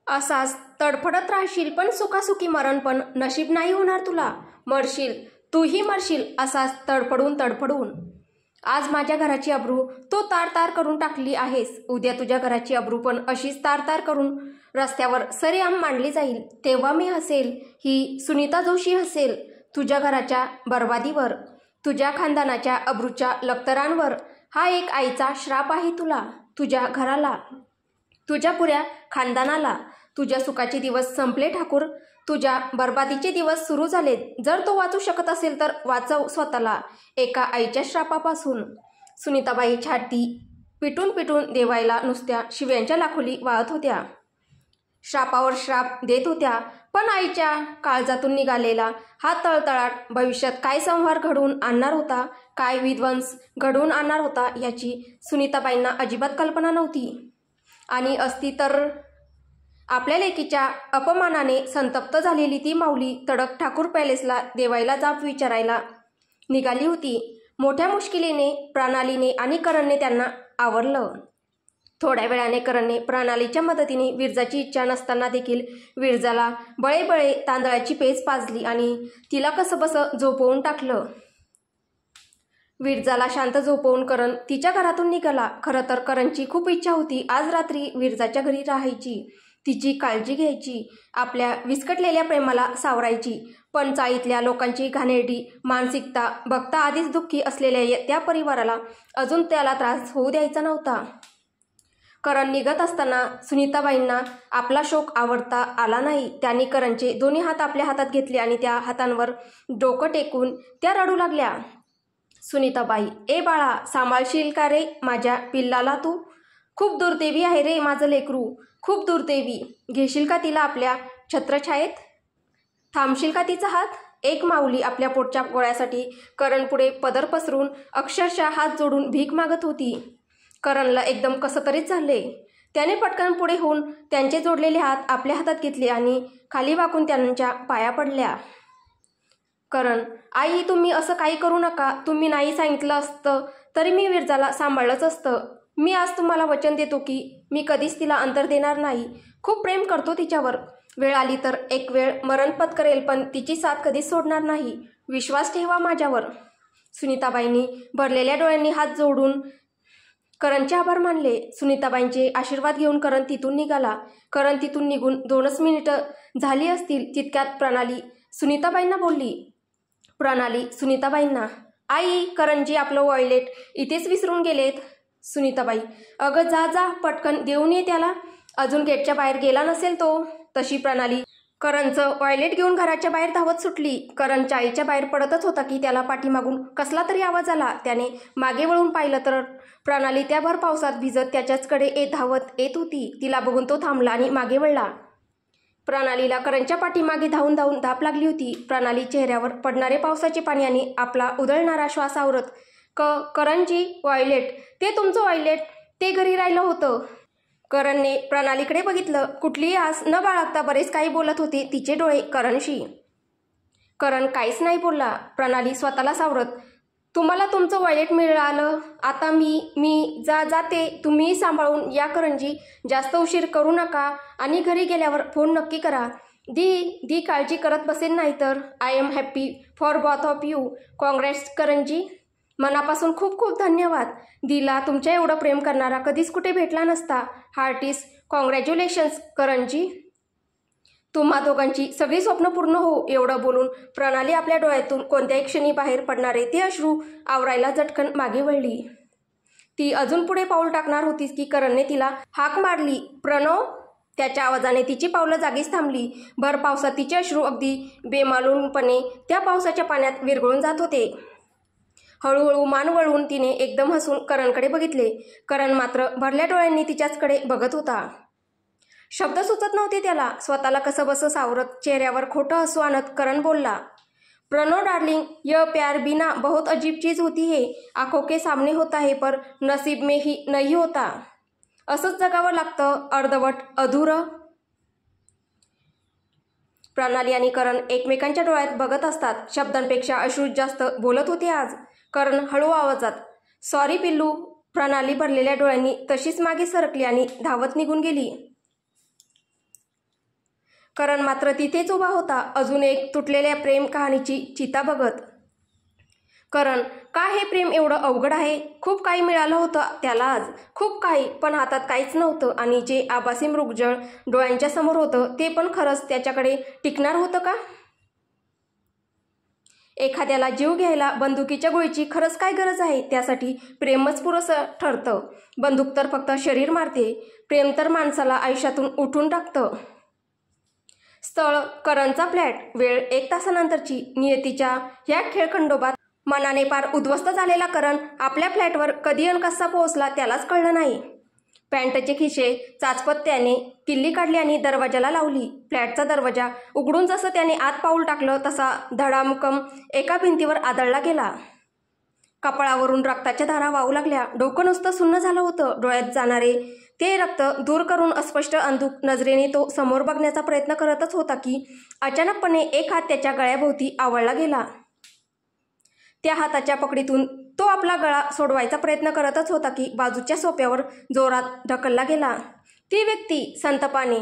असाच तडफडत राहशील, पण सुखासुखी मरण पण नशीब नाही होणार तुला. मरशील, तूही मरशील असाच तडफडून तडफडून. आज माझ्या घराची अब्रू तो तार तार करून टाकली आहेस. उद्या तुझ्या घराची अब्रू पण अशीच तार तार करून रस्त्यावर सरेआम मांडली जाईल. तेव्हा मी हसेल, ही सुनीता जोशी हसेल तुझ्या घराच्या बर्बादीवर, तुझ्या खानदानाच्या अब्रूच्या लक्तरांवर. हा एक आईचा श्राप आहे तुला, तुझ्या घराला, तुझ्या पुऱ्या खानदानाला. तुझ्या सुखाचे दिवस संपले ठाकूर, तुझ्या बर्बादीचे दिवस सुरू झालेत. जर तो वाचू शकत असेल तर वाचव स्वतःला एका आईच्या श्रापापासून. सुनीताबाई छाती पिटून पिटून देवायला नुसत्या शिव्यांच्या लाखोली वाहत होत्या. श्रापावर श्राप देत होत्या. पण आईच्या काळजातून निघालेला हा तळतळाट भविष्यात काय संहार घडवून आणणार होता, काय विध्वंस घडवून आणणार होता याची सुनीताबाईंना अजिबात कल्पना नव्हती. आणि असती तर आपल्या लेकीच्या अपमानाने संतप्त झालेली ती माऊली तडक ठाकूर पॅलेसला देवायला जाब विचारायला निघाली होती. मोठ्या मुश्किलीने प्रणालीने आणि करणने त्यांना आवरलं. थोड्या वेळाने करणने प्रणालीच्या मदतीने विरजाची इच्छा नसताना देखील विरजाला बळेबळे तांदळाची पेच पाजली आणि तिला कसंबसं झोपवून टाकलं. विरजाला शांत झोपवून करण तिच्या घरातून निघाला. खरं तर करणची खूप इच्छा होती आज रात्री विरजाच्या घरी राहायची, तिची काळजी घ्यायची, आपल्या विस्कटलेल्या प्रेमाला सावरायची. पण चाळीतल्या लोकांची घाणेरडी मानसिकता बघता आधीच दुःखी असलेल्या त्या परिवाराला अजून त्याला त्रास होऊ द्यायचा नव्हता. करण निघत असताना सुनीताबाईंना आपला शोक आवरता आला नाही. त्यांनी करणचे दोन्ही हात आपल्या हातात घेतले आणि त्या हातांवर डोकं टेकून त्या रडू लागल्या. सुनीताबाई, ए बाळा, सांभाळशील का रे माझ्या पिल्लाला तू? खूप दुर्दैवी आहे रे माझं लेकरू, खूप दुर्दैवी. घेशील का तिला आपल्या छत्रछायेत? थांबशील का तिचा हात? एक माऊली आपल्या पोटच्या गोळ्यासाठी करण पुढे पदर पसरून अक्षरशः हात जोडून भीक मागत होती. करणला एकदम कसं तरीच झाले. त्याने पटकन पुढे होऊन त्यांचे जोडलेले हात आपल्या हातात घेतले आणि खाली वाकून त्यांच्या पाया पडल्या. करण, आई, तुम्ही असं काही करू नका. तुम्ही नाही सांगितलं असतं तरी मी विरजाला सांभाळलंच असतं. मी आज तुम्हाला वचन देतो की मी कधीच तिला अंतर देणार नाही. खूप प्रेम करतो तिच्यावर. वेळ आली तर एक वेळ मरण पत्करेल, पण तिची साथ कधीच सोडणार नाही. विश्वास ठेवा माझ्यावर. सुनीताबाईंनी भरलेल्या डोळ्यांनी हात जोडून करणचे आभार मानले. सुनीताबाईंचे आशीर्वाद घेऊन करण तिथून निघाला. करण तिथून निघून 2च मिनिटं झाली असतील तितक्यात प्रणाली सुनीताबाईंना बोलली. प्रणाली सुनीताबाईंना, आई, करणजी आपलं वॉयलेट इथेच विसरून गेलेत. सुनीताबाई, अगं जा जा, पटकन देऊन ये त्याला, अजून गेटच्या बाहेर गेला नसेल तो. तशी प्रणाली करणचं वॉयलेट घेऊन घराच्या बाहेर धावत सुटली. करण चाळीच्या बाहेर पडतच होता की त्याला पाठीमागून कसला तरी आवाज आला. त्याने मागे वळून पाहिलं तर प्रणाली त्या भर पावसात भिजत त्याच्याचकडे धावत येत होती. तिला बघून तो थांबला आणि मागे वळला. प्रणालीला करणच्या पाठीमागे धावून धावून धाप लागली होती. प्रणाली चेहऱ्यावर पडणारे पावसाचे पाणी आणि आपला उधळणारा श्वास आवरत, करणजी, वॉयलेट, ते तुमचं वॉयलेट, ते घरी राहिलं होतं. करणने प्रणालीकडे बघितलं. कुठलीही आस न बाळगता बरेच काही बोलत होते तिचे डोळे करणशी. करण काहीच नाही बोलला. प्रणाली स्वतःला सावरत, तुम्हाला तुमचं वॉयलेट मिळालं. आता मी जाते. तुम्हीही सांभाळून या करणजी. जास्त उशीर करू नका आणि घरी गेल्यावर फोन नक्की करा. दी काळजी करत बसेल नाही तर. I am happy for both of you. Congrats करणजी. मनापासून खूप खूप धन्यवाद. दीला तुमच्या एवढं प्रेम करणारा कधीच कुठे भेटला नसता. हार्टीस कॉंग्रॅच्युलेशन्स करणजी. तुम्हा दोघांची सगळी स्वप्न पूर्ण हो. एवढं बोलून प्रणाली आपल्या डोळ्यातून कोणत्याही क्षणी बाहेर पडणारे ते अश्रू आवरायला झटकन मागे वळली. ती अजून पुढे पाऊल टाकणार होतीच की करणने तिला हाक मारली. प्रणव. त्याच्या आवाजाने तिची पावलं जागीच थांबली. भर पावसात तिचे अश्रू अगदी बेमालूमपणे त्या पावसाच्या पाण्यात विरघळून जात होते. हळूहळू मान वळवून तिने एकदम हसून करणकडे बघितले. करण मात्र भरल्या डोळ्यांनी तिच्याचकडे बघत होता. शब्द सुचत नव्हते त्याला. स्वतःला कसंबसं सावरत चेहऱ्यावर खोटं हसू आणत करण बोलला, प्रणव डार्लिंग, ये प्यार बिना बहुत अजीब चीज होती है. आंखों के सामने होता है पर नसीब में ही नहीं होता. असंच जगावं लागतं, अर्धवट, अधुरं. प्रणाली आणि करण एकमेकांच्या डोळ्यात बघत असतात. शब्दांपेक्षा अश्रूच जास्त बोलत होते आज. करण हळू आवाजात, सॉरी पिल्लू. प्रणाली भरलेल्या डोळ्यांनी तशीच मागे सरकली आणि धावत निघून गेली. करण मात्र तिथेच उभा होता, अजून एक तुटलेल्या प्रेम कहाणीची चिता बघत. करण, का हे प्रेम एवढं अवघड आहे? खूप काही मिळालं होतं त्याला आज, खूप काही, पण हातात काहीच नव्हतं. आणि जे आभासी मृगजळ डोळ्यांच्या समोर होतं ते पण खरंच त्याच्याकडे टिकणार होतं का? एखाद्याला जीव घ्यायला बंदुकीच्या गोळीची खरंच काय गरज आहे? त्यासाठी प्रेमच पुरेसं ठरतं. बंदूक तर फक्त शरीर मारते, प्रेम तर माणसाला आयुष्यातून उठून टाकतं. स्थळ करणचा फ्लॅट. वेळ 1 तासानंतरची. नियतीच्या ह्या खेळखंडोबात मनाने फार उद्ध्वस्त झालेला करण आपल्या फ्लॅटवर कधी अन कसा पोहोचला त्यालाच कळलं नाही. पॅन्टचे खिसे चाचपत त्याने किल्ली काढली आणि दरवाजाला लावली. फ्लॅटचा दरवाजा उघडून जसं त्याने आत पाऊल टाकलं तसा धडामकम एका भिंतीवर आदळला गेला. कपाळावरून रक्ताच्या धारा वाहू लागल्या. डोकं नुसतं सुन्न झालं होतं. डोळ्यात जाणारे ते रक्त दूर करून अस्पष्ट अंधुक नजरेने तो समोर बघण्याचा प्रयत्न करतच होता की अचानकपणे एक हात त्याच्या गळ्याभोवती आवळला गेला. त्या हाताच्या पकडीतून तो आपला गळा सोडवायचा प्रयत्न करतच होता की बाजूच्या सोफ्यावर जोरात ढकलला गेला. ती व्यक्ती संतापाने,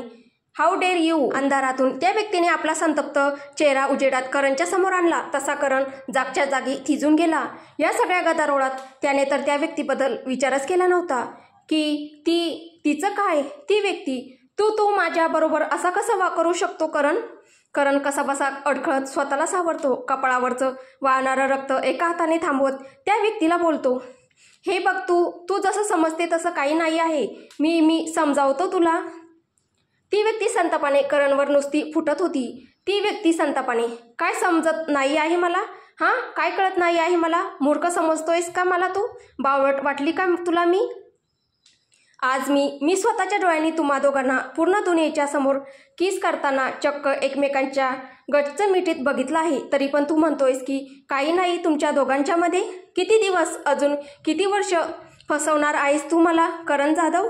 हाऊ डेअर यू. अंधारातून त्या व्यक्तीने आपला संतप्त चेहरा उजेडात करणच्या समोर आणला. तसा करण जागच्या जागी थिजून गेला. या सगळ्या गदारोळात त्याने तर त्या व्यक्तीबद्दल विचारच केला नव्हता की तिचं काय? ती व्यक्ती तू माझ्याबरोबर असा कसा करू शकतो करण? करण कसाबसा अडखळत स्वतःला सावरतो. कपाळावरचं वाहणारं रक्त एका हाताने थांबवत त्या व्यक्तीला बोलतो, हे बघ, तू जसं समजते तसं काही नाही आहे. मी समजावतो तुला. ती व्यक्ती संतापाने करणवर नुसती फुटत होती. ती व्यक्ती संतापाने, काय समजत नाही आहे मला? हां, काय कळत नाही आहे मला? मूर्ख समजतोयस का मला तू? बावळट वाटली का तुला मी? आज मी स्वतःच्या डोळ्यांनी तुम्हा दोघांना पूर्ण दुनियेच्या समोर किस करताना चक्क एकमेकांच्या गच्च मिठीत बघितलं आहे. तरी पण तू म्हणतोयस की काही नाही तुमच्या दोघांच्या मध्ये? किती दिवस, अजून किती वर्ष फसवणार आहेस तू मला करण जाधव?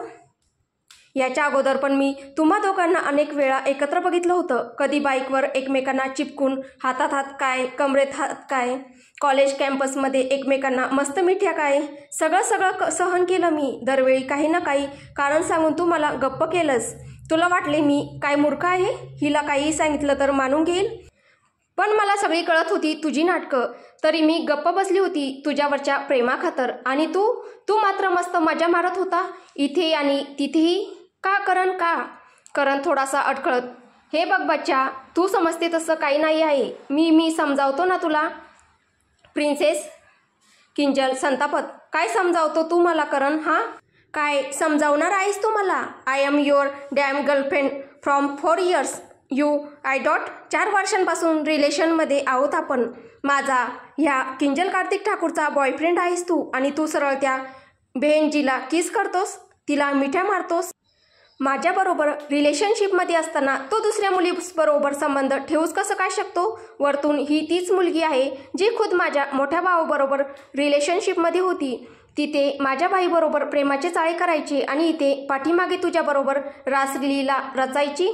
याच्या अगोदर पण मी तुम्हा दोघांना अनेक वेळा एकत्र बघितलं होतं. कधी बाईकवर एकमेकांना चिपकून, हातात हात काय, कमरेत हात काय, कॉलेज कॅम्पसमध्ये एकमेकांना मस्त मिठ्या काय, सगळं सहन केलं मी. दरवेळी काही ना काही कारण सांगून तू मला गप्प केलंस. तुला वाटले मी काय मूर्ख आहे? हिला काहीही सांगितलं तर मानून घेईल. पण मला सगळी कळत होती तुझी नाटकं. तरी मी गप्प बसली होती तुझ्यावरच्या प्रेमाखातर. आणि तू मात्र मस्त मजा मारत होता इथे आणि तिथेही. का करण, का? करण थोडासा अडखळत, हे बघ बच्चा, तू समजते तसं काही नाही आहे. मी समजावतो ना तुला. प्रिन्सेस किंजल संतापत, काय समजावतो तू मला करण? हां, काय समजावणार आहेस तू मला? I am your dam girlfriend from 4 years. I dot 4 वर्षांपासून रिलेशनमध्ये आहोत आपण. माझा ह्या किंजल कार्तिक ठाकूरचा बॉयफ्रेंड आहेस तू. आणि तू सरळ त्या बहनजीला किस करतोस, तिला मिठ्या मारतोस. माझ्याबरोबर रिलेशनशिपमध्ये असताना तो दुसऱ्या मुलीबरोबर संबंध ठेवूच कसं काय शकतो? वरतून ही तीच मुलगी आहे जी खुद माझ्या मोठ्या भावाबरोबर रिलेशनशिपमध्ये होती. तिथे माझ्या बाईबरोबर प्रेमाचे चाळे करायची आणि इथे पाठीमागे तुझ्याबरोबर रासलीला रचायची.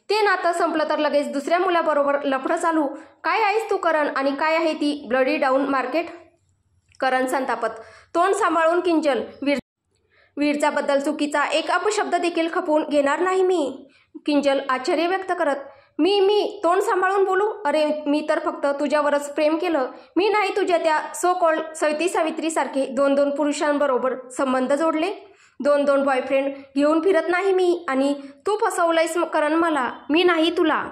ते नातं संपलं तर लगेच दुसऱ्या मुलाबरोबर लफडं चालू. काय आहेस तू करण? आणि काय आहे ती ब्लडी डाऊन मार्केट? करण संतापत, तोंड सांभाळून किंजल. वीरजाबद्दल चुकीचा एक अपशब्द देखील खपवून घेणार नाही मी. किंजल आश्चर्य व्यक्त करत, मी तोंड सांभाळून बोलू? अरे, मी तर फक्त तुझ्यावरच प्रेम केलं. मी नाही तुझ्या त्या सो कॉल्ड सविती सावित्रीसारखे 2 पुरुषांबरोबर संबंध जोडले. 2 बॉयफ्रेंड घेऊन फिरत नाही मी. आणि तू फसवलंयस करण मला. मी नाही तुला.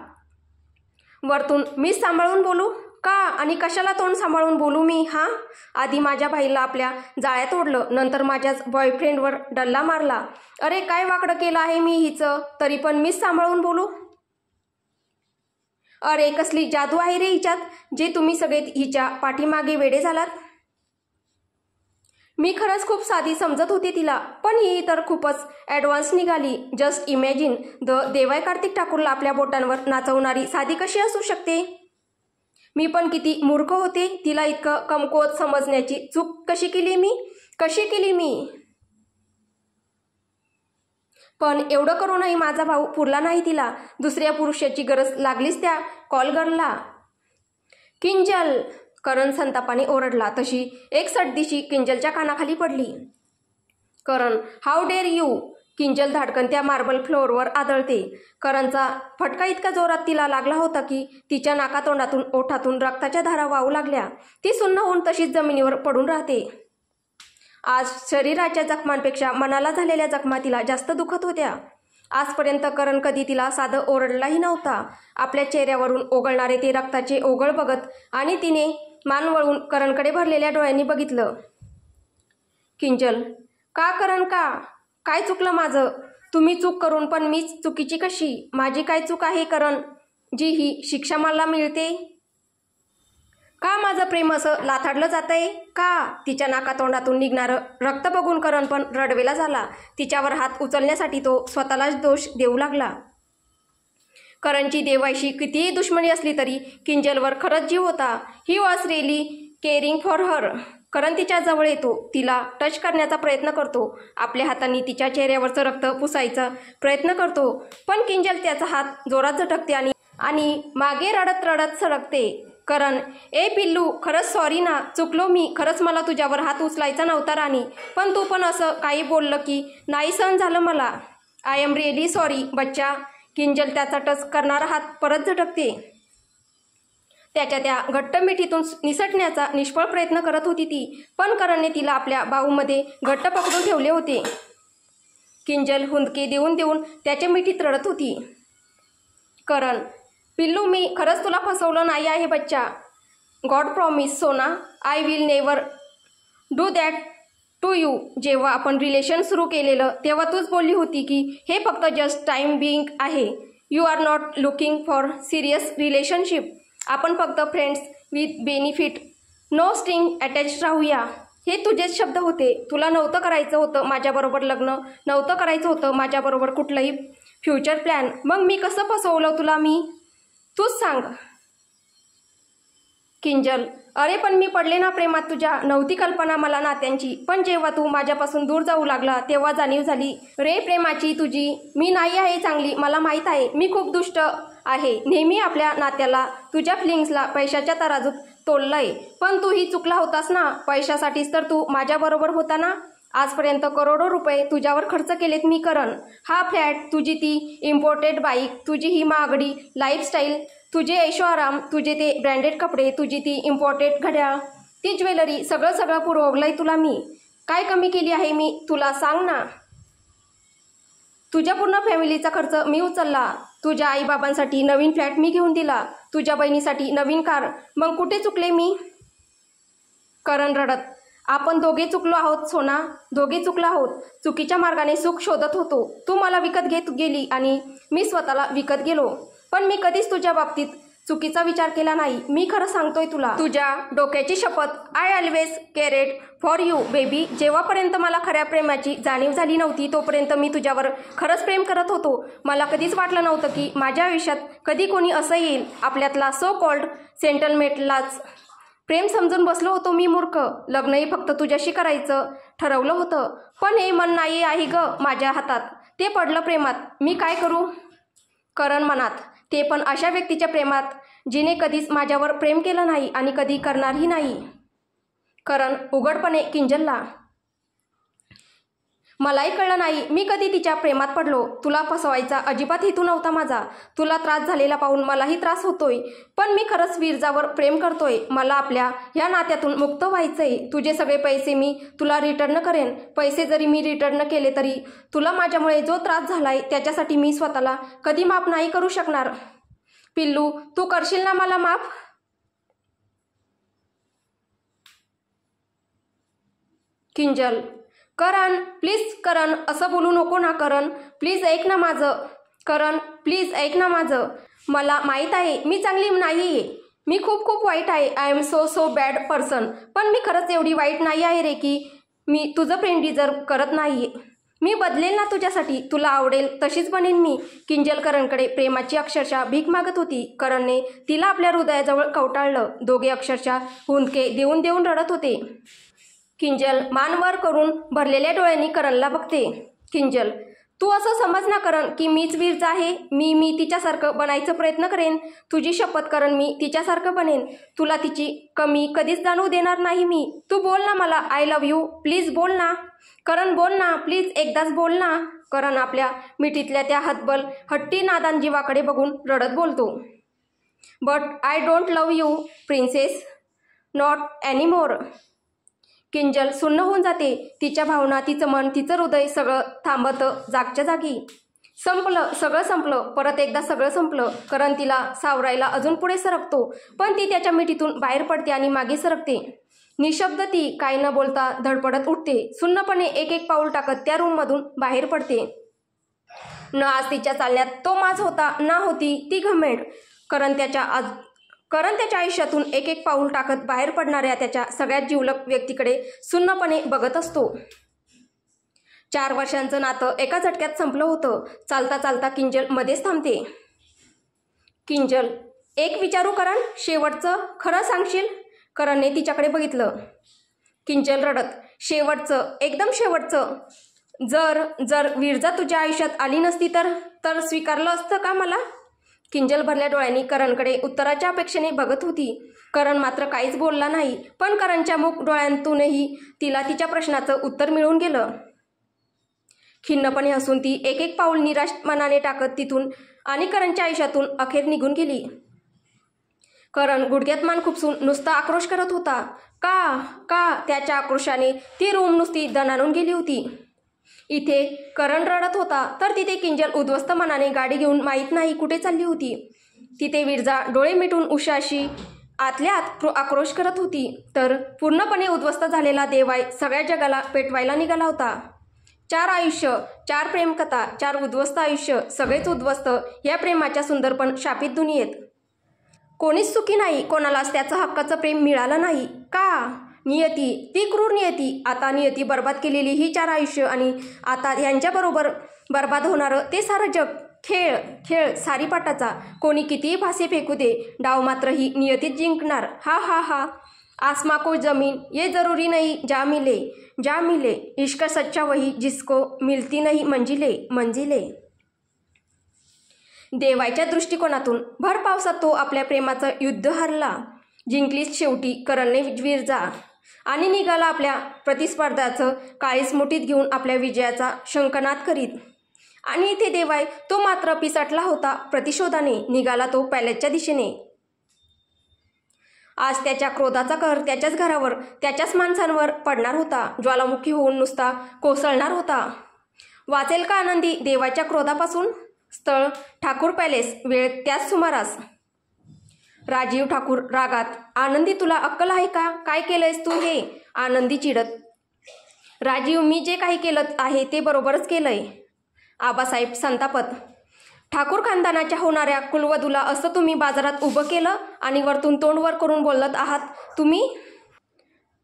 वरतून मीच सांभाळून बोलू का? आणि कशाला तोंड सांभाळून बोलू मी? हां, आधी माझ्या बाईला आपल्या जाळ्यात ओढलं, नंतर माझ्याच बॉयफ्रेंडवर डल्ला मारला. अरे, काय वाकडं केलं आहे मी हिचं? तरी पण मीच सांभाळून बोलू? अरे, कसली जादू आहे रे हिच्यात, जे तुम्ही सगळे हिच्या पाठीमागे वेडे झालात. मी खरंच खूप साधी समजत होती तिला, पण ही तर खूपच ॲडव्हान्स निघाली. जस्ट इमॅजिन, देवाय कार्तिक ठाकूरला आपल्या बोटांवर नाचवणारी साधी कशी असू शकते? मी पण किती मूर्ख होते. तिला इतकं कमकुवत समजण्याची चूक कशी केली मी? पण एवढं करूनही माझा भाऊ पुरला नाही तिला. दुसऱ्या पुरुषाची गरज लागलीच त्या कॉलगर्लला. किंजल, करण संतापाने ओरडला. तशी एक सडदीशी किंजलच्या कानाखाली पडली. करण, हाऊ डेअर यू. किंजल धाडकन त्या मार्बल फ्लोअरवर आदळते. करणचा फटका इतका जोरात तिला लागला होता की तिच्या नाकातोंडातून ओठातून रक्ताच्या धारा वाहू लागल्या. ती सुन्न होऊन तशीच जमिनीवर पडून राहते. आज शरीराच्या जखमांपेक्षा मनाला झालेल्या जखमा तिला जास्त दुखत होत्या. आजपर्यंत करण कधी तिला साधं ओरडलाही नव्हता. आपल्या चेहऱ्यावरून ओघळणारे ते रक्ताचे ओघळ बघत आणि तिने मान वळून करणकडे भरलेल्या डोळ्यांनी बघितलं. किंजल, का करण, का? काय चुकलं माझं? तुम्ही चूक करून पण मीच चुकीची कशी? माझी काय चूक आहे करण, जी ही शिक्षा मला मिळते? का माझं प्रेम असं लाथाडलं जातंय? का? तिच्या नाकातोंडातून निघणारं रक्त बघून करण पण रडवेला झाला. तिच्यावर हात उचलण्यासाठी तो स्वतःलाच दोष देऊ लागला. करणची देवाशी कितीही दुश्मनी असली तरी किंजलवर खरंच जीव होता. He was really caring for her. Karan तिच्या जवळ येतो, तिला टच करण्याचा प्रयत्न करतो, आपल्या हातांनी तिच्या चेहऱ्यावरचं रक्त पुसायचा प्रयत्न करतो, पण किंजल त्याचा हात जोरात झटकते आणि मागे रडत रडत सरकते. करण, ए पिल्लू, खरंच सॉरी ना, चुकलो मी. खरंच मला तुझ्यावर हात उचलायचा नव्हता राणी, पण तू पण असं काही बोललं की नाही सहन झालं मला. आय एम रिअली सॉरी बच्चा. किंजल त्याचा टच करणारा हात परत झटकते. त्याच्या त्या घट्ट मिठीतून निसटण्याचा निष्फळ प्रयत्न करत होती ती, पण करणने तिला आपल्या बाहूमध्ये घट्ट पकडून ठेवले होते. किंजल हुंदके देऊन देऊन त्याच्या मिठीत रडत होती. करण, पिल्लू, मी खरंच तुला फसवलं नाही आहे बच्चा. गॉड प्रॉमिस सोना, I will never do that to you. जेव्हा आपण रिलेशन सुरू केलेलं तेव्हा तूच बोलली होती की हे फक्त जस्ट टाइम बिंग आहे. You are not looking for serious relationship. आपण फक्त friends with benefit, no string attach राहूया. हे तुझेच शब्द होते. तुला नव्हतं करायचं होतं माझ्याबरोबर लग्न, नव्हतं करायचं होतं माझ्याबरोबर कुठलंही फ्युचर प्लॅन. मग मी कसं फसवलं तुला? मी तूच सांग. किंजल, अरे पण मी पडले ना प्रेमात तुझ्या. नव्हती कल्पना मला नात्यांची, पण जेव्हा तू माझ्यापासून दूर जाऊ लागला तेव्हा जाणीव झाली रे प्रेमाची तुझी. मी नाही आहे चांगली, मला माहीत आहे. मी खूप दुष्ट आहे. नेहमी आपल्या नात्याला, तुझ्या फिलिंग्सला पैशाच्या तराजूत तोललंय. पण तूही चुकला होतास ना. पैशासाठीच तर तू माझ्याबरोबर होता ना. आजपर्यंत करोडो रुपये तुझ्यावर खर्च केलेत मी करण. हा फ्लॅट, तुझी ती इम्पोर्टेड बाईक, तुझी ही महागडी लाईफस्टाईल, तुझे ऐशोआराम, तुझे ते ब्रँडेड कपडे, तुझी ती इम्पोर्टेड घड्याळ, ती ज्वेलरी, सगळं सगळं पुरवलंय तुला मी. काय कमी केली आहे मी तुला सांग ना. तुझ्या पूर्ण फॅमिलीचा खर्च मी उचलला. तुझ्या आईबाबांसाठी नवीन फ्लॅट मी घेऊन दिला. तुझ्या बहिणीसाठी नवीन कार. मग कुठे चुकले मी? करण रडत, आपण दोघे चुकलो आहोत सोना, दोघे चुकलो आहोत. चुकीच्या मार्गाने सुख शोधत होतो. तू मला विकत घेत गेली आणि मी स्वतःला विकत गेलो. पण मी कधीच तुझ्या बाबतीत चुकीचा विचार केला नाही. मी खरं सांगतोय तुला, तुझ्या डोक्याची शपथ. I always cared for you baby. जेव्हापर्यंत मला खऱ्या प्रेमाची जाणीव झाली नव्हती तोपर्यंत मी तुझ्यावर खरंच प्रेम करत होतो. मला कधीच वाटलं नव्हतं की माझ्या आयुष्यात कधी कोणी असं येईल. आपल्यातला सो कॉल्ड सेंटलमेंटलाच प्रेम समजून बसलो होतो मी मूर्ख. लग्नही फक्त तुझ्याशी करायचं ठरवलं होतं, पण हे मन नाही आहे ग माझ्या हातात. ते पडलं प्रेमात. मी काय करू? करण मनात, ते पण अशा व्यक्तीच्या प्रेमात जिने कधीच माझ्यावर प्रेम केलं नाही आणि कधी करणारही नाही. करण उघडपणे किंजलला, मलाही कळलं नाही मी कधी तिच्या प्रेमात पडलो. तुला फसवायचा अजिबात हेतू नव्हता माझा. तुला त्रास झालेला पाहून मलाही त्रास होतोय, पण मी खरंच विरजावर प्रेम करतोय. मला आपल्या ह्या नात्यातून मुक्त व्हायचंय. तुझे सगळे पैसे मी तुला रिटर्न करेन. पैसे जरी मी रिटर्न केले तरी तुला माझ्यामुळे जो त्रास झालाय त्याच्यासाठी मी स्वतःला कधी माफ नाही करू शकणार. पिल्लू, तू करशील ना मला माफ? किंजल, करण प्लीज, करण असं बोलू नको ना. करण प्लीज ऐक ना माझं. करण प्लीज ऐक ना माझं. मला माहीत आहे मी चांगली नाही आहे. मी खूप खूप वाईट आहे. I am so bad person. पण मी खरंच एवढी वाईट नाही आहे रे की मी तुझं प्रेम डिझर्व करत नाही. मी बदलेल ना तुझ्यासाठी. तुला आवडेल तशीच बनेन मी. किंजल करणकडे प्रेमाची अक्षरशः भीक मागत होती. करणने तिला आपल्या हृदयाजवळ कवटाळलं. दोघे अक्षरशः हुंदके देऊन देऊन रडत होते. किंजल मान वर करून भरलेल्या डोळ्यांनी करणला बघते. किंजल, तू असं समज ना करण की मीच वीरचा आहे. मी तिच्यासारखं बनायचा प्रयत्न करेन. तुझी शपथ करण, मी तिच्यासारखं बनेन. तुला तिची कमी कधीच जाणवू देणार नाही मी. तू बोल ना मला आय लव्ह यू. प्लीज बोल ना करण, बोल ना प्लीज, एकदाच बोल ना. करण आपल्या मिठीतल्या त्या हतबल हट्टी नादान जीवाकडे बघून रडत बोलतो. But I don't love you princess, not anymore. Kinjal सुन्न होऊन जाते. तिच्या भावना, तिचं मन, तिचं हृदय सगळं थांबतं जागच्या जागी. संपलं, सगळं संपलं. परत एकदा सगळं संपलं. करण तिला सावरायला अजून पुढे सरकतो, पण ती त्याच्या मिठीतून बाहेर पडते आणि मागे सरकते. निशब्द ती काय न बोलता धडपडत उठते. सुन्नपणे एक एक पाऊल टाकत त्या रूममधून बाहेर पडते. न आज तिच्या चालण्यात तो माज होता, ना होती ती घमेंड. करण त्याच्या आयुष्यातून एक एक पाऊल टाकत बाहेर पडणाऱ्या त्याच्या सगळ्यात जिवलग व्यक्तीकडे सुन्नपणे बघत असतो. 4 वर्षांचं नातं एका झटक्यात संपलं होतं. चालता चालता किंजल मध्येच थांबते. किंजल, एक विचारू करण, शेवटचं, खरं सांगशील? करणने तिच्याकडे बघितलं. किंजल रडत, शेवटचं, एकदम शेवटचं. जर विरजा तुझ्या आयुष्यात आली नसती तर स्वीकारलं असतं का मला? किंजल भरल्या डोळ्यांनी करणकडे उत्तराच्या अपेक्षेने बघत होती. करण मात्र काहीच बोलला नाही, पण करणच्या मुख डोळ्यांतूनही तिला तिच्या प्रश्नाचं उत्तर मिळून गेलं. खिन्नपणे हसून ती एक एक पाऊल निराश मनाने टाकत तिथून आणि करणच्या आयुष्यातून अखेर निघून गेली. करण गुडघ्यात मान खुपसून नुसता आक्रोश करत होता. का त्याच्या आक्रोशाने ती रूम नुसती दणाणून गेली होती. इथे करण रडत होता, तर तिथे किंजल उद्ध्वस्त मनाने गाडी घेऊन माहीत नाही कुठे चालली होती. तिथे विरजा डोळे मिटून उशाशी आतल्या आत आक्रोश करत होती, तर पूर्णपणे उद्ध्वस्त झालेला देवाय सगळ्या जगाला पेटवायला निघाला होता. 4 आयुष्य, 4 प्रेमकथा, 4 उद्ध्वस्त आयुष्य, सगळेच उद्ध्वस्त या प्रेमाच्या सुंदर पण शापित दुनियेत. कोणीच सुखी नाही, कोणालाच त्याचं हक्काचं प्रेम मिळालं नाही. का? नियती, ती क्रूर नियती. आता नियती बर्बाद केलेली ही 4 आयुष्य आणि आता ह्यांच्याबरोबर बर्बाद होणारं ते सारं जग. खेळ सारीपाटाचा. कोणी कितीही फासे फेकू दे, डाव मात्र ही नियतीच जिंकणार. हा हा हा. आसमां को जमीन ये जरूरी नहीं, जा मिले इश्क सच्चा वही जिसको मिलती नहीं मंजिले. देवाच्या दृष्टिकोनातून भर पावसात तो आपल्या प्रेमाचं युद्ध हरला. जिंकलीच शेवटी करणने विरजा आणि निघाला आपल्या प्रतिस्पर्धाचं काळीच मुठीत घेऊन आपल्या विजयाचा शंखनाद करीत. आणि इथे देवाय तो मात्र पिसाटला होता. प्रतिशोधाने निघाला तो पॅलेसच्या दिशेने. आज त्याच्या क्रोधाचा कहर त्याच्याच घरावर, त्याच्याच माणसांवर पडणार होता. ज्वालामुखी होऊन नुसता कोसळणार होता. वाचेल का आनंदी देवाच्या क्रोधापासून? स्थळ ठाकूर पॅलेस, वेळ त्याच सुमारास. राजीव ठाकूर रागात, आनंदी तुला अक्कल आहे का? काय केलंयस तू हे? आनंदी चिडत, राजीव मी जे काही केलं आहे ते बरोबरच केलंय. आबासाहेब संतापत, ठाकूर खानदानाच्या होणाऱ्या कुलवधूला असं तुम्ही बाजारात उभं केलं आणि वरतून तोंड वर करून बोलत आहात तुम्ही?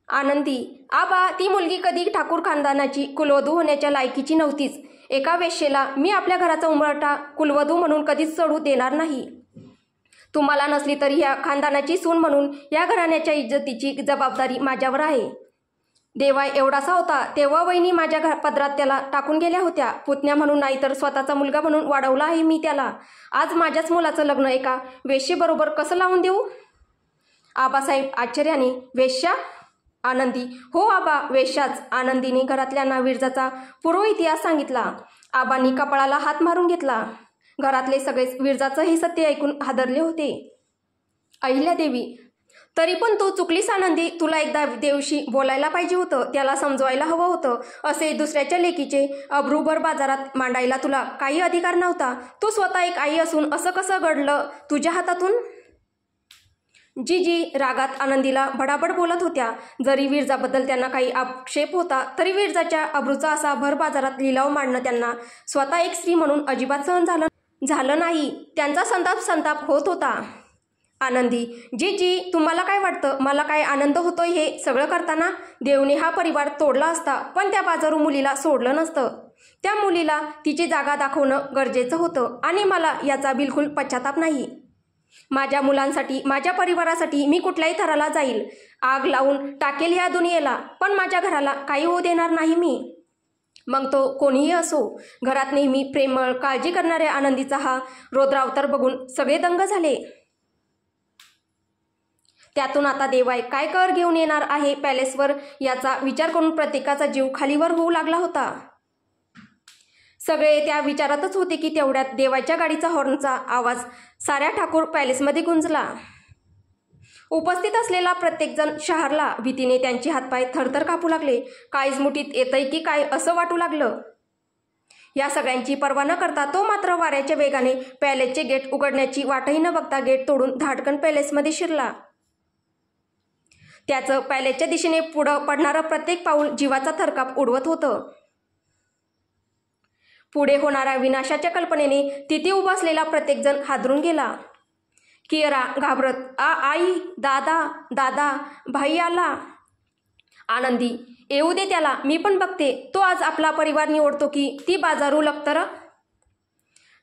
आनंदी, आबा ती मुलगी कधी ठाकूर खानदानाची कुलवधू होण्याच्या लायकीची नव्हतीच. एका वेश्येला मी आपल्या घराचा उंबरठा कुलवधू म्हणून कधीच चढू देणार नाही. तुम्हाला नसली तरी ह्या खानदानाची सून म्हणून या घराण्याच्या इज्जतीची जबाबदारी माझ्यावर आहे. देवाय एवढासा होता तेव्हा वहिनी माझ्या पदरात त्याला टाकून गेल्या होत्या. पुतण्या म्हणून नाही तर स्वतःचा मुलगा म्हणून वाढवला आहे मी त्याला. आज माझ्याच मुलाचं लग्न एका वेश्येबरोबर कसं लावून देऊ? आबासाहेब आश्चर्याने, वेश्या? आनंदी, हो आबा, वेश्याच. आनंदीने घरातल्यांना विरजाचा पूर्व इतिहास सांगितला. आबांनी कपाळाला हात मारून घेतला. घरातले सगळेच विरजाचं हे सत्य ऐकून हादरले होते. अहिल्यादेवी, तरी पण तू चुकलीस आनंदी. तुला एकदा देवशी बोलायला पाहिजे होतं, त्याला समजवायला हवं होतं. असे दुसऱ्याच्या लेकीचे अब्रूभर बाजारात मांडायला तुला काही अधिकार नव्हता. तू स्वतः एक आई असून असं कसं घडलं तुझ्या हातातून? जीजी रागात आनंदीला भडाभड बोलत होत्या. जरी विरजाबद्दल त्यांना काही आक्षेप होता तरी विरजाच्या अब्रूचा असा भर बाजारात लिलाव मांडणं त्यांना स्वतः एक स्त्री म्हणून अजिबात सहन झालं नाही. त्यांचा संताप होत होता. आनंदी, जीजी तुम्हाला काय वाटतं मला काय आनंद होतोय हे सगळं करताना? देवने हा परिवार तोडला असता पण त्या बाजारू मुलीला सोडलं नसतं. त्या मुलीला तिची जागा दाखवणं गरजेचं होतं आणि मला याचा बिलकुल पश्चाताप नाही. माझ्या मुलांसाठी, माझ्या परिवारासाठी मी कुठल्याही थराला जाईल, आग लावून टाकेल या दुनियेला, पण माझ्या घराला काही होऊ देणार नाही मी. मग तो कोणीही असो. घरात नेहमी प्रेमळ काळजी करणाऱ्या आनंदीचा हा रौद्रावतार बघून सगळे दंग झाले. त्यातून आता देवाय काय कहर घेऊन येणार आहे पॅलेसवर याचा विचार करून प्रत्येकाचा जीव खालीवर होऊ लागला होता. सगळे त्या विचारातच होते की तेवढ्यात देवाच्या गाडीचा हॉर्नचा आवाज साऱ्या ठाकूर पॅलेसमध्ये गुंजला. उपस्थित असलेला प्रत्येकजण शहारला. भीतीने त्यांचे हातपाय थरथर कापू लागले. काळीज मुठीत येतंय की काय असं वाटू लागलं. या सगळ्यांची पर्वा न करता तो मात्र वाऱ्याच्या वेगाने पॅलेसचे गेट उघडण्याची वाटही न बघता गेट तोडून धाडकन पॅलेसमध्ये शिरला. त्याचं पॅलेसच्या दिशेने पुढं पडणारं प्रत्येक पाऊल जीवाचा थरकाप उडवत होतं. पुढे होणाऱ्या विनाशाच्या कल्पनेने तिथे उभा असलेला प्रत्येकजण हादरून गेला. कियरा घाबरत आई, दादा, दादा, भाई आला. आनंदी, येऊ दे त्याला, मी पण बघते. तो आज आपला परिवार निवडतो की ती बाजारू लखतर.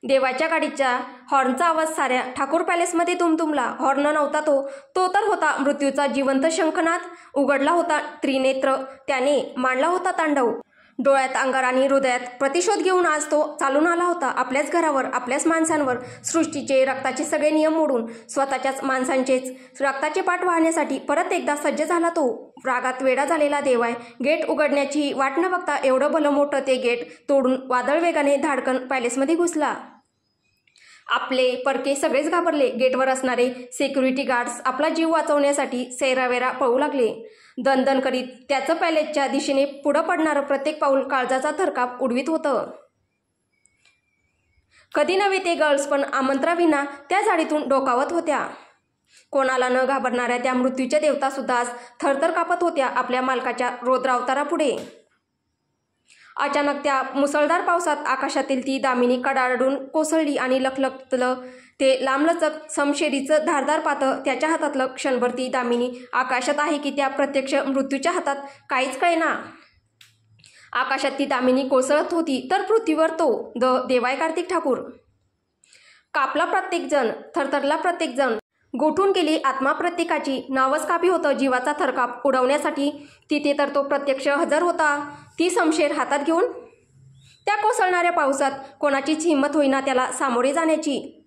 देवाच्या गाडीच्या हॉर्नचा आवाज साऱ्या ठाकूर पॅलेसमध्ये दुमदुमला. हॉर्न नव्हता तो तर होता मृत्यूचा जिवंत शंखनाद. उघडला होता त्रिनेत्र, त्याने मांडला होता तांडव. डोळ्यात अंगार आणि हृदयात प्रतिशोध घेऊन आज तो चालून आला होता. आपल्याच घरावर, आपल्याच माणसांवर, सृष्टीचे रक्ताचे सगळे नियम मोडून स्वतःच्याच माणसांचेच रक्ताचे पाठ वाहण्यासाठी परत एकदा सज्ज झाला तो. रागात वेडा झालेला देवाय गेट उघडण्याची वाट न बघता एवढं भलं मोठं ते गेट तोडून वादळ वेगाने धाडकन पॅलेसमध्ये घुसला. आपले परके सगळेच घाबरले. गेटवर असणारे सिक्युरिटी गार्ड्स आपला जीव वाचवण्यासाठी सैरावेरा पळू लागले. दणदण करीत त्याचं पॅलेसच्या दिशेने पुढं पडणारं प्रत्येक पाऊल काळजाचा थरकाप उडवीत होतं. कधी नव्हे ते गर्ल्स पण आमंत्रणाविना त्या झाडीतून डोकावत होत्या. कोणाला न घाबरणाऱ्या त्या मृत्यूच्या देवतासुद्धा आज थरथर कापत होत्या आपल्या मालकाच्या रौद्रावतारापुढे. अचानक त्या मुसळधार पावसात आकाशातील ती दामिनी कडाडून कोसळली आणि लखलखलं ते लांबलचक समशेरीचं धारदार पातं त्याच्या हातातलं. क्षणभर ती दामिनी आकाशात आहे की त्या प्रत्यक्ष मृत्यूच्या हातात काहीच कळेना. आकाशात ती दामिनी कोसळत होती तर पृथ्वीवर तो देवाय कार्तिक ठाकूर. कापला प्रत्येकजण, थरथरला प्रत्येकजण. गोठून गेली आत्मा प्रत्येकाची. नावच कापी होतं जीवाचा थरकाप उडवण्यासाठी. तिथे तर तो प्रत्यक्ष हजर होता, ती समशेर हातात घेऊन. त्या कोसळणाऱ्या पावसात कोणाचीच हिंमत होईना त्याला सामोरे जाण्याची.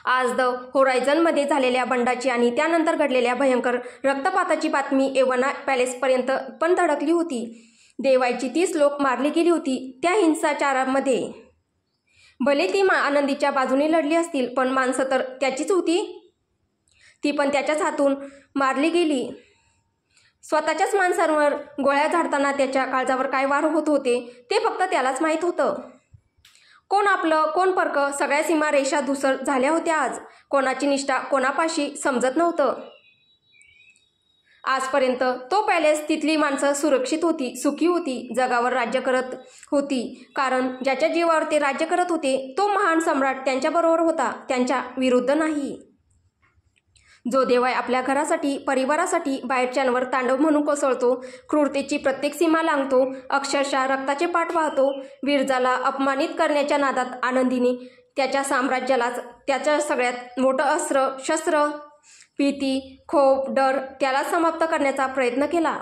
आज द होरायझनमध्ये झालेल्या बंडाची आणि त्यानंतर घडलेल्या भयंकर रक्तपाताची बातमी एव्हना पॅलेसपर्यंत पण धडकली होती. देवायची 30 लोक मारली गेली होती त्या हिंसाचारामध्ये. भले ती आनंदीच्या बाजूने लढली असतील पण माणसं तर त्याचीच होती. ती पण त्याच्याच हातून मारली गेली. स्वतःच्याच माणसांवर गोळ्या झाडताना त्याच्या काळजावर काय वार होत होते ते फक्त त्यालाच माहीत होतं. कोण आपलं कोण परकं, सगळ्या सीमा रेषा धुसर झाल्या होत्या आज. कोणाची निष्ठा कोणापाशी समजत नव्हतं. आजपर्यंत तो पॅलेस, तिथली माणसं सुरक्षित होती, सुखी होती, जगावर राज्य करत होती. कारण ज्याच्या जीवावर ते राज्य करत होते तो महान सम्राट त्यांच्याबरोबर होता, त्यांच्या विरुद्ध नाही. जो देवाय आपल्या घरासाठी, परिवारासाठी बाहेरच्यांवर तांडव म्हणून कोसळतो, क्रूरतेची प्रत्येक सीमा लांघतो, अक्षरशः रक्ताचे पाठ वाहतो. विरजाला अपमानित करण्याच्या नादात आनंदीने त्याच्या साम्राज्यालाच त्याच्या सगळ्यात मोठं अस्त्र, शस्त्र, भीती, खोप, डर त्याला समाप्त करण्याचा प्रयत्न केला.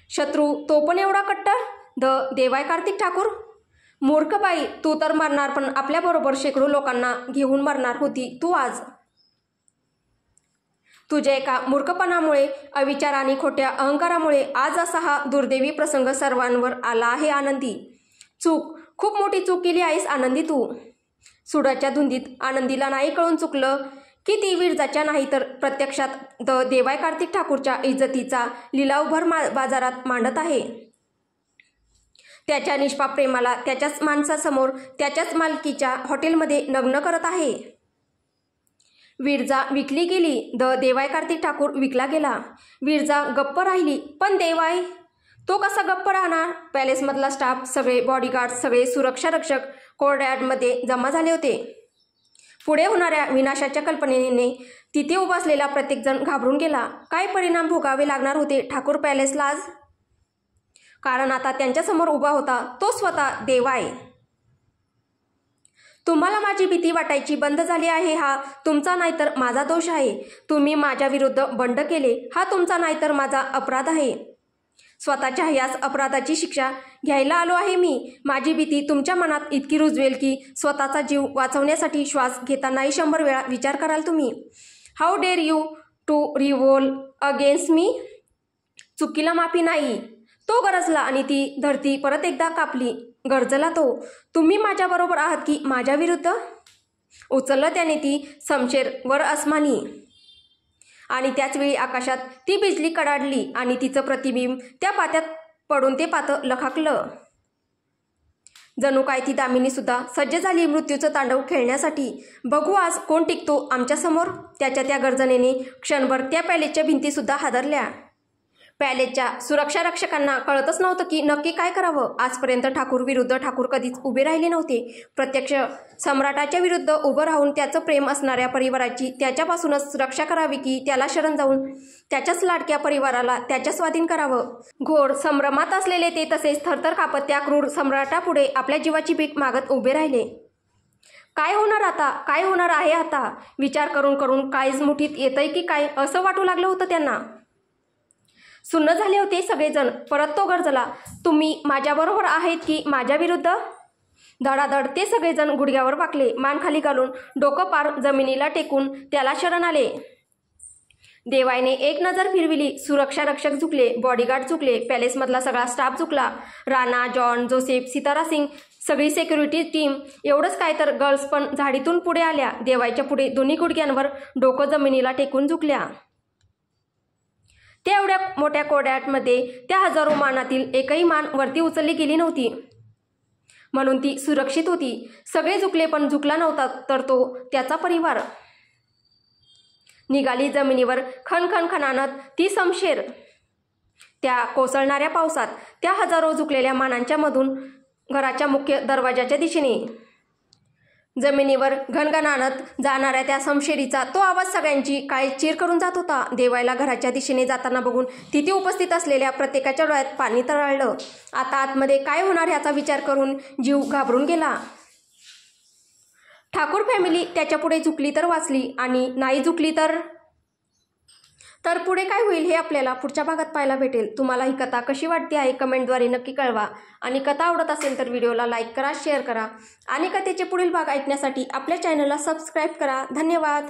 शत्रू तो पण एवढा कट्टर, देवाय कार्तिक ठाकूर. मूर्ख बाई, तू तर मरणार पण आपल्याबरोबर शेकडो लोकांना घेऊन मरणार होती तू आज. तुझ्या एका मूर्खपणामुळे, अविचार आणि खोट्या अहंकारामुळे आज असा हा दुर्दैवी प्रसंग सर्वांवर आला आहे आनंदी. चूक, खूप मोठी चूक केली आहेस आनंदी तू. सुडाच्या धुंदीत आनंदीला नाही कळून चुकलं की ती विरजाच्या नाही तर प्रत्यक्षात देवाय कार्तिक ठाकूरच्या इज्जतीचा लिलावभर बाजारात मांडत आहे. त्याच्या निष्पाप प्रेमाला त्याच्याच माणसासमोर, त्याच्याच मालकीच्या हॉटेलमध्ये नग्न करत आहे. विरजा विकली गेली, देवाय कार्तिक ठाकूर विकला गेला. विरजा गप्प राहिली, पण देवाय तो कसा गप्प राहणार? पॅलेसमधला स्टाफ, सगळे बॉडीगार्ड, सगळे सुरक्षा रक्षक कोर्टयार्डमध्ये जमा झाले होते. पुढे होणाऱ्या विनाशाच्या कल्पनेने तिथे उभा असलेला प्रत्येकजण घाबरून गेला. काय परिणाम भोगावे लागणार होते ठाकूर पॅलेसला आज? कारण आता त्यांच्यासमोर उभा होता तो स्वतः देवाय. तुम्हाला माझी भीती वाटायची बंद झाली आहे, हा तुमचा नाही तर माझा दोष आहे. तुम्ही माझ्या विरुद्ध बंड केले, हा तुमचा नाही तर माझा अपराध आहे. स्वतःच्या याच अपराधाची शिक्षा घ्यायला आलो आहे मी. माझी भीती तुमच्या मनात इतकी रुजवेल की स्वतःचा जीव वाचवण्यासाठी श्वास घेतानाही 100 वेळा विचार कराल तुम्ही. How dare you to revolve against me? चुकीला माफी नाही, तो गरजला आणि ती धरती परत एकदा कापली. गरजला तो. तुम्ही माझ्याबरोबर आहात की माझ्या विरुद्ध? उचललं त्याने ती शमशेर वर आसमानी आणि त्याचवेळी आकाशात ती बिजली कडाडली आणि तिचं प्रतिबिंब त्या पात्यात पडून ते पातं लखाकलं. जणू काय ती दामिनी सुद्धा सज्ज झाली मृत्यूचं तांडव खेळण्यासाठी. बघू आज कोण टिकतो आमच्यासमोर. त्याच्या त्या गर्जनेने क्षणभर त्या पॅलेसच्या भिंती सुद्धा हादरल्या. पॅलेसच्या सुरक्षा रक्षकांना कळतच नव्हतं की नक्की काय करावं. आजपर्यंत ठाकूर विरुद्ध ठाकूर कधीच उभे राहिले नव्हते. प्रत्यक्ष सम्राटाच्या विरुद्ध उभं राहून त्याचं प्रेम असणाऱ्या परिवाराची त्याच्यापासूनच रक्षा करावी की त्याला शरण जाऊन त्याच्याच लाडक्या परिवाराला त्याच्या स्वाधीन करावं. घोर संभ्रमात असलेले ते तसेच थरथर कापत त्या क्रूर सम्राटापुढे आपल्या जीवाची भीक मागत उभे राहिले. काय होणार आता? काय होणार आहे आता? विचार करून करून काळीज मुठीत येतंय की काय असं वाटू लागलं होतं त्यांना. सुन्न झाले होते सगळेजण. परत तो गरजला, तुम्ही माझ्याबरोबर आहेत की माझ्या विरुद्ध? धडाधड ते सगळेजण गुडघ्यावर वाकले. मान खाली घालून डोकं पार जमिनीला टेकून त्याला शरण आले. देवाईने एक नजर फिरविली. सुरक्षा रक्षक झुकले, बॉडीगार्ड झुकले, पॅलेसमधला सगळा स्टाफ झुकला. राणा, जॉन, जोसेफ, सितारा सिंग, सगळी सिक्युरिटी टीम. एवढंच काय तर गर्ल्स पण झाडीतून पुढे आल्या. देवाईच्या पुढे दोन्ही गुडघ्यांवर डोकं जमिनीला टेकून झुकल्या. त्या एवढ्या मोठ्या कोर्टमध्ये त्या हजारो मानातील एकही मान वरती उचलली गेली नव्हती, म्हणून ती सुरक्षित होती. सगळे झुकले पण झुकला नव्हता तर तो त्याचा परिवार. निघाली जमिनीवर खणखण खणानत ती शमशेर. त्या कोसळणाऱ्या पावसात त्या हजारो झुकलेल्या मानांच्या मधून घराच्या मुख्य दरवाजाच्या दिशेने जमिनीवर घणघणानत जाणाऱ्या त्या शमशेरीचा तो आवाज सगळ्यांची काळी चीर करून जात होता. देवायला घराच्या दिशेने जाताना बघून तिथे उपस्थित असलेल्या प्रत्येकाच्या डोळ्यात पाणी तरळलं. आता आतमध्ये काय होणार याचा विचार करून जीव घाबरून गेला. ठाकूर फॅमिली त्याच्यापुढे झुकली तर वाचली आणि नाही झुकली तर पुढे काय होईल हे आपल्याला पुढच्या भागात पाहायला भेटेल. तुम्हाला ही कथा कशी वाटते आहे कमेंटद्वारे नक्की कळवा आणि कथा आवडत असेल तर व्हिडिओला लाईक करा, शेअर करा आणि कथेचे पुढील भाग ऐकण्यासाठी आपल्या चॅनलला सबस्क्राईब करा. धन्यवाद.